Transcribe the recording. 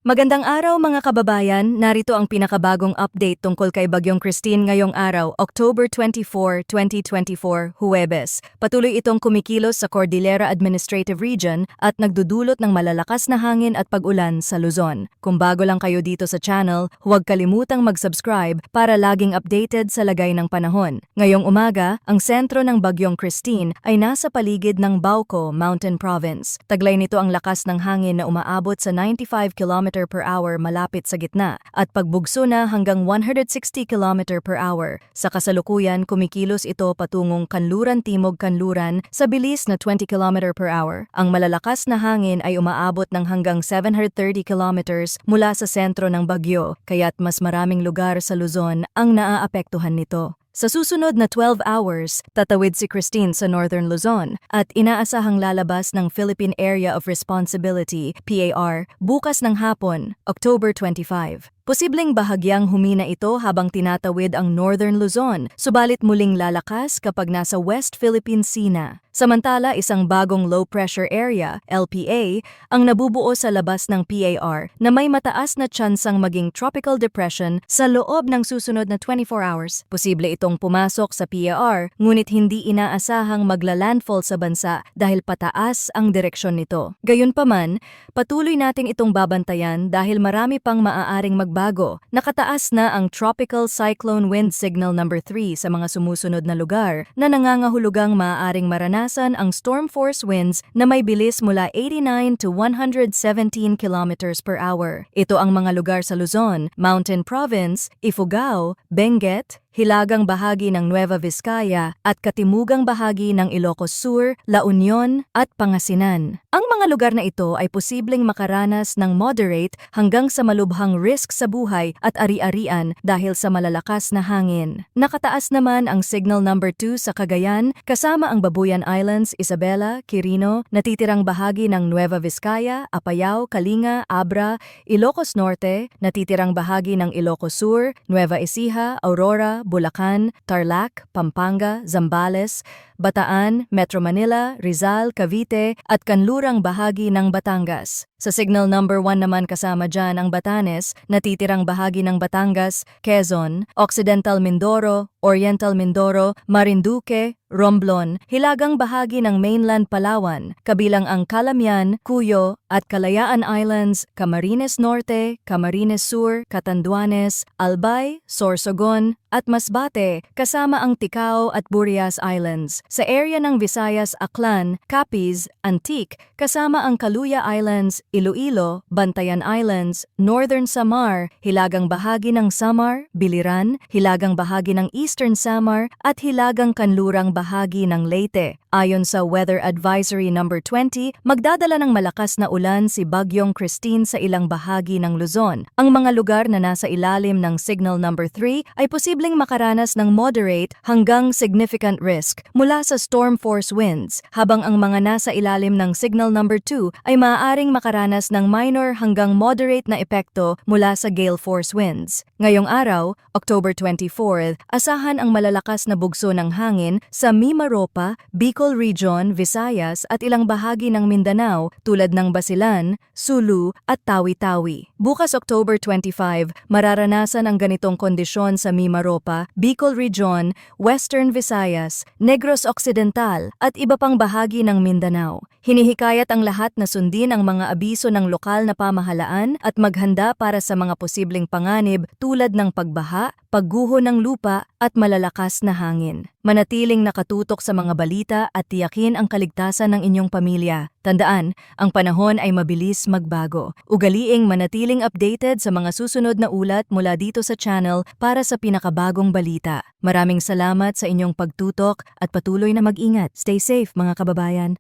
Magandang araw mga kababayan, narito ang pinakabagong update tungkol kay Bagyong Christine ngayong araw, October 24, 2024, Huwebes. Patuloy itong kumikilos sa Cordillera Administrative Region at nagdudulot ng malalakas na hangin at pag-ulan sa Luzon. Kung bago lang kayo dito sa channel, huwag kalimutang mag-subscribe para laging updated sa lagay ng panahon. Ngayong umaga, ang sentro ng Bagyong Christine ay nasa paligid ng Bauco Mountain Province. Taglay nito ang lakas ng hangin na umaabot sa 95 km per hour malapit sa gitna at pagbugso na hanggang 160 km per hour. Sa kasalukuyan, kumikilos ito patungong Kanluran-Timog-Kanluran sa bilis na 20 km per hour. Ang malalakas na hangin ay umaabot ng hanggang 730 km mula sa sentro ng bagyo, kaya't mas maraming lugar sa Luzon ang naaapektuhan nito. Sa susunod na 12 hours, tatawid si Christine sa Northern Luzon at inaasahang lalabas ng Philippine Area of Responsibility, PAR, bukas ng hapon, October 25. Posibleng bahagyang humina ito habang tinatawid ang Northern Luzon, subalit muling lalakas kapag nasa West Philippine Sea na. Samantala, isang bagong low-pressure area, LPA, ang nabubuo sa labas ng PAR na may mataas na tsansang maging tropical depression sa loob ng susunod na 24 hours. Posible itong pumasok sa PAR, ngunit hindi inaasahang magla-landfall sa bansa dahil pataas ang direksyon nito. Gayunpaman, patuloy nating itong babantayan dahil marami pang maaaring magbago. Nakataas na ang Tropical Cyclone Wind Signal number 3 sa mga sumusunod na lugar na nangangahulugang maaaring maranasan ang storm force winds na may bilis mula 89 to 117 kilometers per hour. Ito ang mga lugar sa Luzon, Mountain Province, Ifugao, Benguet, hilagang bahagi ng Nueva Vizcaya at katimugang bahagi ng Ilocos Sur, La Union at Pangasinan. Ang mga lugar na ito ay posibleng makaranas ng moderate hanggang sa malubhang risk sa buhay at ari-arian dahil sa malalakas na hangin. Nakataas naman ang signal number 2 sa Cagayan kasama ang Babuyan Islands, Isabela, Quirino, natitirang bahagi ng Nueva Vizcaya, Apayao, Kalinga, Abra, Ilocos Norte, natitirang bahagi ng Ilocos Sur, Nueva Ecija, Aurora, Bulacan, Tarlac, Pampanga, Zambales, Bataan, Metro Manila, Rizal, Cavite at kanlurang bahagi ng Batangas. Sa signal number 1 naman kasama dyan ang Batanes, natitirang bahagi ng Batangas, Quezon, Occidental Mindoro, Oriental Mindoro, Marinduque, Romblon, hilagang bahagi ng mainland Palawan, kabilang ang Calamian, Cuyo at Kalayaan Islands, Camarines Norte, Camarines Sur, Catanduanes, Albay, Sorsogon at Masbate, kasama ang Ticao at Burias Islands. Sa area ng Visayas, Aklan, Capiz, Antique, kasama ang Caluya Islands, Iloilo, Bantayan Islands, Northern Samar, hilagang bahagi ng Samar, Biliran, hilagang bahagi ng Eastern Samar at hilagang kanlurang bahagi ng Leyte. Ayon sa Weather Advisory number 20, magdadala ng malakas na ulan si Bagyong Christine sa ilang bahagi ng Luzon. Ang mga lugar na nasa ilalim ng signal number 3 ay posibleng makaranas ng moderate hanggang significant risk mula sa storm force winds, habang ang mga nasa ilalim ng signal number 2 ay maaaring makaranas ng minor hanggang moderate na epekto mula sa gale force winds. Ngayong araw, October 24, asahan ang malalakas na bugso ng hangin sa Mimaropa, Bicol Region, Visayas at ilang bahagi ng Mindanao tulad ng Basilan, Sulu at Tawi-Tawi. Bukas October 25, mararanasan ang ganitong kondisyon sa Mimaropa, Bicol Region, Western Visayas, Negros Occidental at iba pang bahagi ng Mindanao. Hinihikayat ang lahat na sundin ang mga abiso ng lokal na pamahalaan at maghanda para sa mga posibleng panganib tulad ng pagbaha, pagguho ng lupa at malalakas na hangin. Manatiling nakatutok sa mga balita at tiyakin ang kaligtasan ng inyong pamilya. Tandaan, ang panahon ay mabilis magbago. Ugaliing manatiling updated sa mga susunod na ulat mula dito sa channel para sa pinakabagong balita. Maraming salamat sa inyong pagtutok at patuloy na mag-ingat. Stay safe mga kababayan.